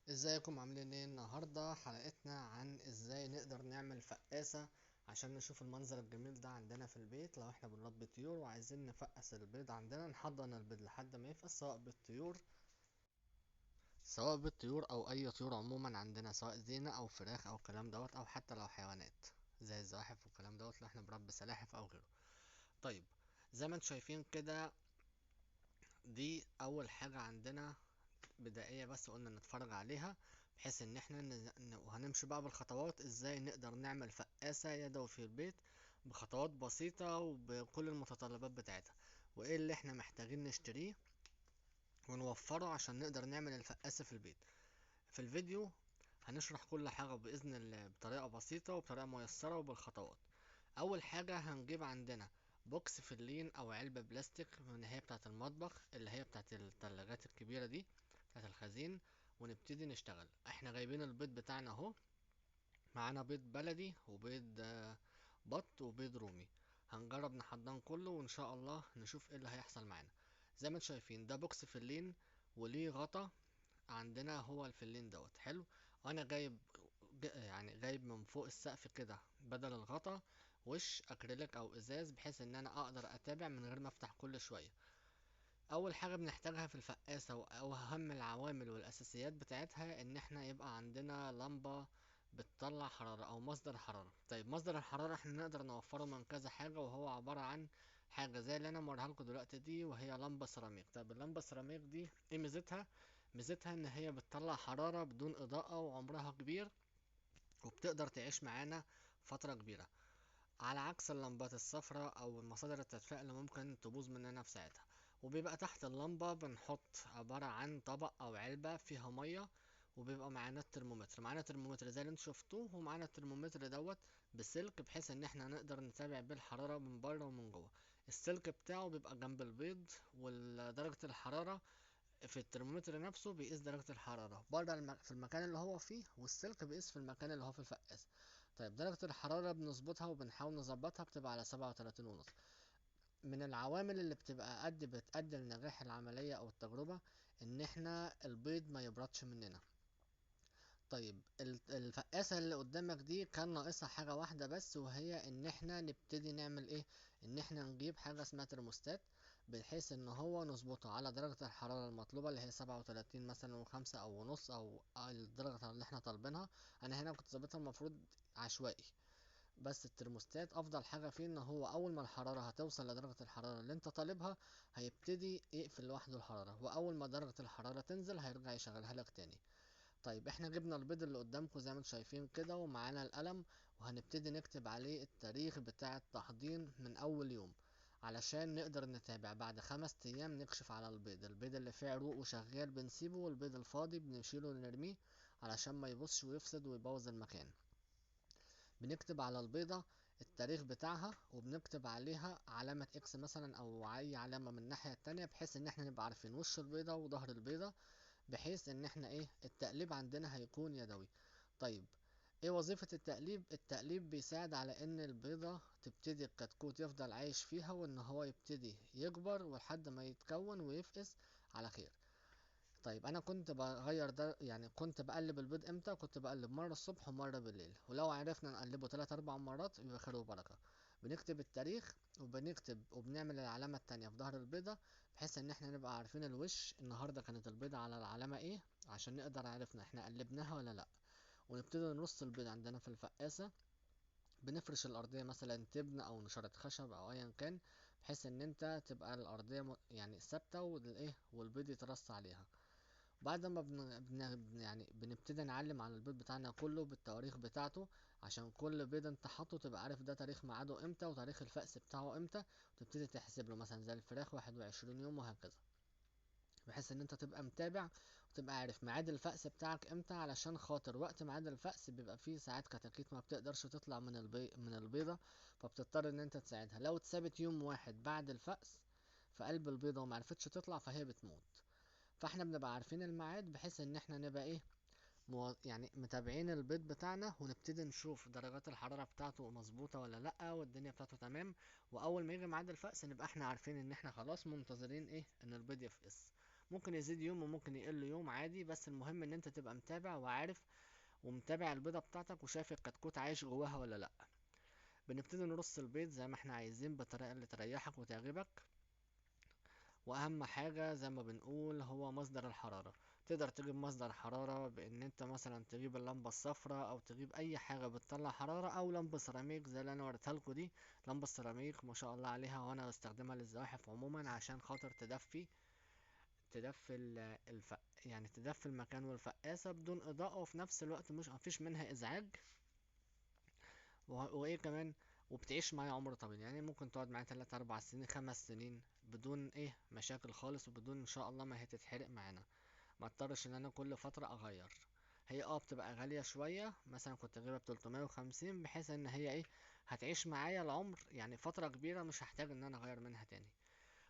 ازيكم عاملين ايه؟ النهارده حلقتنا عن ازاي نقدر نعمل فقاسة عشان نشوف المنظر الجميل ده عندنا في البيت. لو احنا بنربي طيور وعايزين نفقس البيض عندنا، نحضن البيض لحد ما يفقس، سواء بالطيور او اي طيور عموما عندنا، سواء زينة او فراخ او الكلام دوت، او حتى لو حيوانات زي الزواحف والكلام دوت لو احنا بنربي سلاحف او غيره. طيب، زي ما انتم شايفين كده، دي اول حاجة عندنا بدائية بس قلنا نتفرج عليها، بحيث ان احنا وهنمشي بقى بالخطوات ازاي نقدر نعمل فقاسة يدوي في البيت بخطوات بسيطة وبكل المتطلبات بتاعتها، وايه اللي احنا محتاجين نشتريه ونوفره عشان نقدر نعمل الفقاسة في البيت. في الفيديو هنشرح كل حاجة بإذن الله بطريقة بسيطة وبطريقة ميسرة وبالخطوات. أول حاجة هنجيب عندنا بوكس فلين أو علبة بلاستيك من اللي هي بتاعة المطبخ، اللي هي بتاعة التلاجات الكبيرة دي، بتاعة الخزين، ونبتدي نشتغل. احنا جايبين البيض بتاعنا اهو، معانا بيض بلدي وبيض بط وبيض رومي. هنجرب نحضن كله وان شاء الله نشوف ايه اللي هيحصل معانا. زي ما انتم شايفين ده بوكس فلين وليه غطا عندنا، هو الفلين دوت حلو. وانا جايب يعني جايب من فوق السقف كده بدل الغطا وش اكريليك او ازاز، بحيث ان انا اقدر اتابع من غير ما افتح كل شويه. اول حاجه بنحتاجها في الفقاسه او اهم العوامل والاساسيات بتاعتها ان احنا يبقى عندنا لمبه بتطلع حراره او مصدر حراره. طيب، مصدر الحراره احنا نقدر نوفره من كذا حاجه، وهو عباره عن حاجه زي اللي انا موريها لكم دلوقتي دي، وهي لمبه سيراميك. طيب، اللمبه السيراميك دي ايه ميزتها؟ ميزتها ان هي بتطلع حراره بدون اضاءه وعمرها كبير، وبتقدر تعيش معانا فتره كبيره، على عكس اللمبات الصفراء او مصادر التدفئة اللي ممكن تبوظ مننا في ساعتها. وبيبقى تحت اللمبة بنحط عبارة عن طبق او علبة فيها مية، وبيبقى معانا ترمومتر زي اللي انتوا شفتوه، ومعانا الترمومتر دوت بسلك، بحيث ان احنا نقدر نتابع بيه الحرارة من بره ومن جوه. السلك بتاعه بيبقى جنب البيض، ودرجة الحرارة في الترمومتر نفسه بيقيس درجة الحرارة بره في المكان اللي هو فيه، والسلك بيقيس في المكان اللي هو في الفقاس. طيب، درجة الحرارة بنظبطها وبنحاول نظبطها بتبقى على 37.5. من العوامل اللي بتأدي لنجاح العملية أو التجربة إن احنا البيض ما يبردش مننا. طيب، الفقاسة اللي قدامك دي كان ناقصها حاجة واحدة بس، وهي ان احنا نبتدي نعمل ايه؟ ان احنا نجيب حاجة اسمها ترموستات، بحيث ان هو نظبطه على درجة الحرارة المطلوبة اللي هي 37 مثلا وخمسة او ونص، او الدرجة اللي احنا طالبينها. انا هنا كنت ظابطها المفروض عشوائي، بس الترموستات افضل حاجة فيه ان هو اول ما الحرارة هتوصل لدرجة الحرارة اللي انت طالبها هيبتدي يقفل لوحده الحرارة، واول ما درجة الحرارة تنزل هيرجع يشغلها لك تاني. طيب، احنا جبنا البيض اللي قدامكم زي ما انتم شايفين كده، ومعانا القلم، وهنبتدي نكتب عليه التاريخ بتاع التحضير من اول يوم، علشان نقدر نتابع. بعد 5 ايام نكشف على البيض اللي فيه عروق وشغال بنسيبه، والبيض الفاضي بنشيله ونرميه علشان ما يبصش ويفسد ويبوظ المكان. بنكتب على البيضة التاريخ بتاعها، وبنكتب عليها علامة اكس مثلا او اي علامة من الناحية التانية، بحيث ان احنا نبقى عارفين وش البيضة وظهر البيضة، بحيث ان احنا ايه التقليب عندنا هيكون يدوي. طيب، ايه وظيفة التقليب؟ التقليب بيساعد على ان البيضة تبتدي الكتكوت يفضل عايش فيها، وان هو يبتدي يكبر ولحد ما يتكون ويفقس على خير. طيب، انا كنت بغير ده، يعني كنت بقلب البيض امتى؟ كنت بقلب مرة الصبح ومرة بالليل، ولو عرفنا نقلبه 3 4 مرات يبقى خير وبركة. بنكتب التاريخ، وبنعمل العلامة التانية في ظهر البيضة، بحيث ان احنا نبقى عارفين الوش النهاردة كانت البيضة على العلامة ايه، عشان نقدر عرفنا احنا قلبناها ولا لا. ونبتدي نرص البيض عندنا في الفقاسة. بنفرش الأرضية مثلا تبن أو نشارة خشب أو أيا كان، بحيث إن أنت تبقى الأرضية يعني ثابتة، والبيض يترص عليها. بعد ما يعني بنبتدي نعلم على البيض بتاعنا كله بالتواريخ بتاعته، عشان كل بيض انت حاطه تبقى عارف ده تاريخ ميعاده امتى وتاريخ الفأس بتاعه امتى، وتبتدي تحسب له مثلا زي الفراخ 21 يوم وهكذا، بحيث ان انت تبقى متابع وتبقى عارف ميعاد الفأس بتاعك امتى، علشان خاطر وقت ميعاد الفأس بيبقى فيه ساعات كتاكيت ما بتقدرش تطلع من البيضة، فبتضطر ان انت تساعدها. لو اتسابت يوم واحد بعد الفأس في قلب البيضة ومعرفتش تطلع فهي بتموت. فاحنا بنبقى عارفين الميعاد، بحيث ان احنا نبقى ايه يعني متابعين البيض بتاعنا، ونبتدي نشوف درجات الحرارة بتاعته مظبوطة ولا لأ، والدنيا بتاعته تمام. وأول ما يجي ميعاد الفأس نبقى احنا عارفين إن احنا خلاص منتظرين إيه، إن البيض يفقس. ممكن يزيد يوم وممكن يقل يوم عادي، بس المهم ان انت تبقى متابع وعارف ومتابع البيضة بتاعتك وشايف الكتكوت عايش جواها ولا لا. بنبتدي نرص البيض زي ما احنا عايزين بالطريقة اللي تريحك وتعجبك. واهم حاجة زي ما بنقول هو مصدر الحرارة. تقدر تجيب مصدر حرارة بان انت مثلا تجيب اللمبة الصفراء او تجيب اي حاجة بتطلع حرارة او لمبة سيراميك زي اللي انا وريتها لكم دي. لمبة السيراميك ما شاء الله عليها، وانا بستخدمها للزواحف عموما عشان خاطر تدفي يعني تدفي المكان والفقاسة بدون اضاءة، وفي نفس الوقت مش مفيش منها ازعاج. وايه كمان، وبتعيش معايا عمر طويل، يعني ممكن تقعد معايا 3 4 سنين 5 سنين بدون ايه مشاكل خالص، وبدون ان شاء الله ما هي تتحرق معانا. ما اضطرش ان انا كل فترة اغير. هي بتبقى غالية شوية، مثلا كنت اجيبها ب350 بحيث ان هي ايه هتعيش معايا العمر، يعني فترة كبيرة مش هحتاج ان انا اغير منها تاني.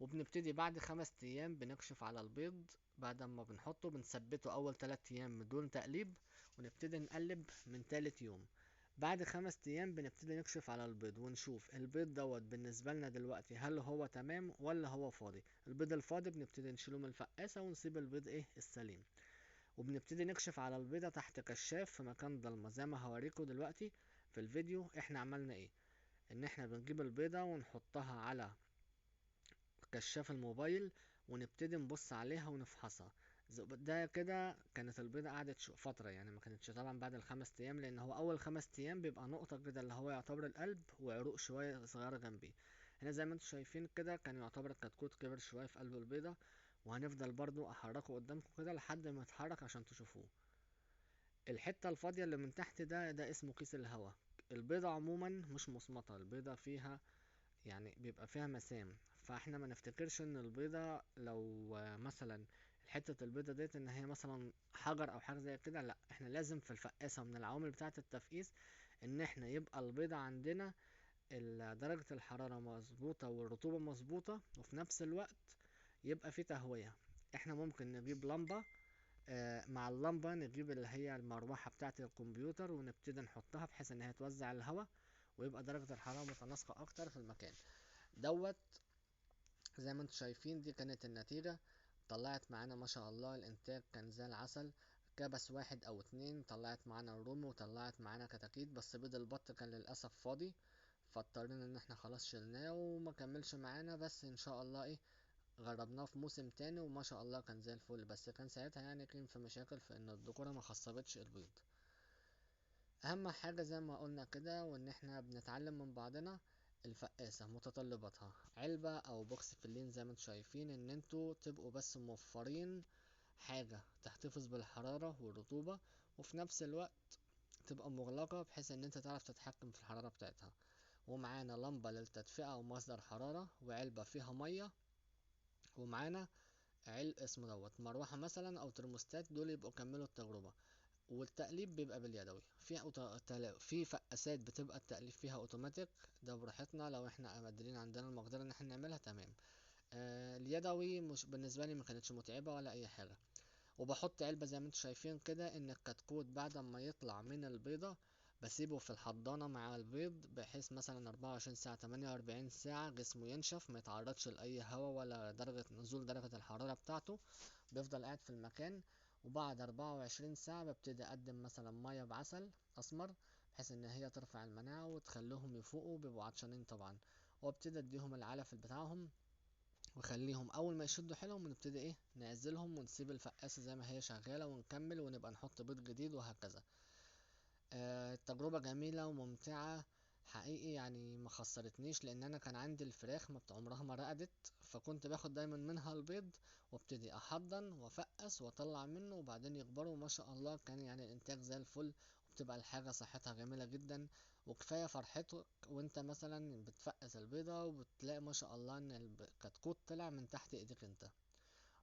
وبنبتدي بعد 5 ايام بنكشف على البيض. بعد ما بنحطه بنثبته اول 3 ايام بدون تقليب، ونبتدي نقلب من تالت يوم. بعد 5 ايام بنبتدي نكشف على البيض ونشوف البيض دوت بالنسبة لنا دلوقتي هل هو تمام ولا هو فاضي. البيض الفاضي بنبتدي نشيله من الفقاسة ونسيب البيض ايه السليم. وبنبتدي نكشف على البيضة تحت كشاف في مكان ضلمة زي ما هوريكم دلوقتي في الفيديو احنا عملنا ايه. ان احنا بنجيب البيضة ونحطها على كشاف الموبايل، ونبتدي نبص عليها ونفحصها. ده كده كانت البيضة قعدت فترة، يعني ما كانتش طبعا بعد ال5 ايام، لان هو اول 5 ايام بيبقى نقطة كده اللي هو يعتبر القلب وعروق شوية صغيرة جنبيه. هنا زي ما انتم شايفين كده كان يعتبر الكتكوت كبر شوية في قلب البيضة. وهنفضل برضو احركه قدامكم كده لحد ما يتحرك عشان تشوفوه. الحتة الفاضية اللي من تحت ده اسمه كيس الهواء. البيضة عموما مش مصمتة، البيضة فيها يعني بيبقى فيها مسام. فاحنا ما نفتكرش ان البيضة لو مثلا حتة البيضة ديت ان هي مثلا حجر او حاجة زي كده، لا احنا لازم في الفقاسة من العوامل بتاعة التفقيس ان احنا يبقى البيضة عندنا درجة الحرارة مظبوطة والرطوبة مظبوطة، وفي نفس الوقت يبقى في تهوية. احنا ممكن نجيب لمبة، مع اللمبة نجيب اللي هي المروحة بتاعة الكمبيوتر ونبتدي نحطها بحيث ان هي توزع الهواء، ويبقى درجة الحرارة متناسقة اكتر في المكان دوت. زي ما انتم شايفين دي كانت النتيجة. طلعت معانا ما شاء الله الانتاج كان زي العسل. كبس واحد او اتنين طلعت معانا الرومي وطلعت معانا كتاكيت، بس بيض البط كان للأسف فاضي، فاضطرينا ان احنا خلاص شلناه وما كملش معانا. بس ان شاء الله ايه جربناه في موسم تاني وما شاء الله كان زي الفل، بس كان ساعتها يعني كان في مشاكل في ان الذكورة ما خصبتش البيض. اهم حاجة زي ما قلنا كده وان احنا بنتعلم من بعضنا. الفقاسة متطلباتها علبة او بوكس فلين زي ما انتم شايفين، ان انتوا تبقوا بس موفرين حاجة تحتفظ بالحرارة والرطوبة، وفي نفس الوقت تبقى مغلقة بحيث ان انت تعرف تتحكم في الحرارة بتاعتها. ومعانا لمبة للتدفئة ومصدر حرارة وعلبة فيها مية. ومعانا اسمه مروحة مثلا او ترموستات، دول يبقوا كملوا التجربة. والتقليب بيبقى باليدوي. في فقاسات بتبقى التقليب فيها اوتوماتيك، ده براحتنا لو احنا قادرين عندنا المقدرة ان احنا نعملها تمام. اليدوي مش بالنسبة لي ما كانتش متعبة ولا اي حاجة. وبحط علبة زي ما انتم شايفين كده ان الكتكوت بعد ما يطلع من البيضة بسيبه في الحضانة مع البيض، بحيث مثلا 24 ساعة 48 ساعة جسمه ينشف ما يتعرضش لأي هواء ولا نزول درجة الحرارة بتاعته. بيفضل قاعد في المكان. وبعد 24 ساعة ببتدي أقدم مثلا مية بعسل أسمر بحيث إن هي ترفع المناعة وتخليهم يفوقوا، بيبقوا عطشانين طبعا. وابتدي اديهم العلف بتاعهم وخليهم اول ما يشدوا حيلهم ونبتدي ايه نعزلهم ونسيب الفقاسة زي ما هي شغالة ونكمل ونبقى نحط بيض جديد وهكذا. التجربة جميلة وممتعة حقيقي، يعني ما خسرتنيش لان انا كان عندي الفراخ ما عمرها ما رقدت، فكنت باخد دايما منها البيض وابتدي احضن وافقس واطلع منه وبعدين يكبروا ما شاء الله. كان يعني الانتاج زي الفل، وبتبقى الحاجة صحتها جميلة جدا. وكفاية فرحتك وانت مثلا بتفقس البيضة وبتلاقي ما شاء الله ان الكتكوت طلع من تحت ايديك انت.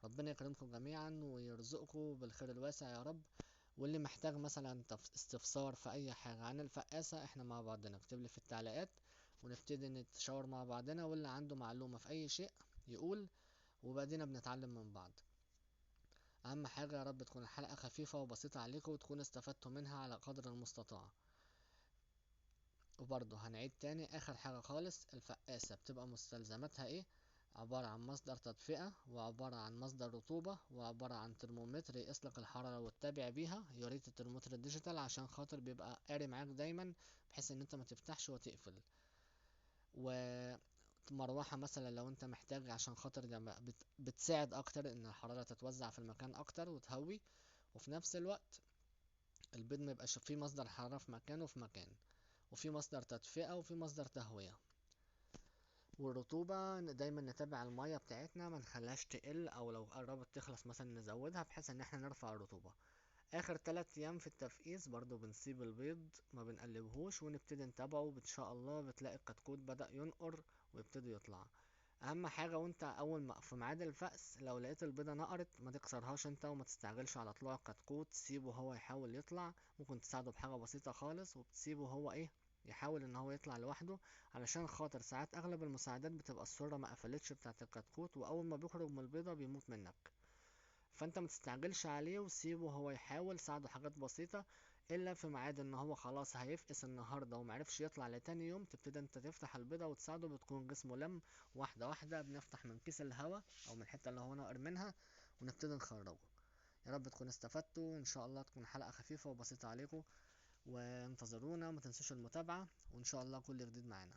ربنا يكرمكم جميعا ويرزقكم بالخير الواسع يا رب. واللي محتاج مثلا استفسار في اي حاجة عن الفقاسة احنا مع بعضنا اكتب لي في التعليقات ونبتدي نتشاور مع بعضنا، واللي عنده معلومة في اي شيء يقول، وبعدين بنتعلم من بعض. اهم حاجة يا رب تكون الحلقة خفيفة وبسيطة عليكم وتكونوا استفدتوا منها على قدر المستطاع. وبرضه هنعيد تاني اخر حاجة خالص، الفقاسة بتبقى مستلزماتها ايه. عبارة عن مصدر تدفئة، وعبارة عن مصدر رطوبة، وعبارة عن ترمومتر يقيسلك الحرارة وتتابع بيها. يا ريت الترمومتر الديجيتال عشان خاطر بيبقى قاري معاك دايما، بحيث ان انت ما تفتحش وتقفل. ومروحة مثلا لو انت محتاج، عشان خاطر بتساعد اكتر ان الحرارة تتوزع في المكان اكتر وتهوي. وفي نفس الوقت البيض ما يبقاش فيه مصدر حرارة في مكان وفي مكان، وفي مصدر تدفئة وفي مصدر تهوية. والرطوبة دايما نتابع المية بتاعتنا ما نخليهاش تقل، او لو قربت تخلص مثلا نزودها بحيث ان احنا نرفع الرطوبة. اخر 3 ايام في التفقيس برضو بنسيب البيض ما بنقلبهوش ونبتدي نتابعه، ان شاء الله بتلاقي الكتكوت بدأ ينقر ويبتدي يطلع. اهم حاجة وانت اول ما في ميعاد الفأس لو لقيت البيضة نقرت ما تكسرهاش انت وما تستعجلش على طلوع الكتكوت، سيبه هو يحاول يطلع. ممكن تساعده بحاجة بسيطة خالص وبتسيبه هو ايه يحاول ان هو يطلع لوحده. علشان خاطر ساعات اغلب المساعدات بتبقى السرة ما قفلتش بتاعة الكتكوت، واول ما بيخرج من البيضة بيموت منك. فانت ما تستعجلش عليه وسيبه هو يحاول، ساعده حاجات بسيطة. الا في ميعاد ان هو خلاص هيفقس النهارده ومعرفش يطلع لتاني يوم، تبتدي انت تفتح البيضة وتساعده، بتكون جسمه لم. واحدة واحدة بنفتح من كيس الهواء او من الحتة اللي هو ناقر منها ونبتدي نخرجه. يا رب تكونوا استفدتوا، ان شاء الله تكون حلقة خفيفة وبسيطة عليكم. وانتظرونا، ما تنسوش المتابعة، وان شاء الله كل جديد معانا.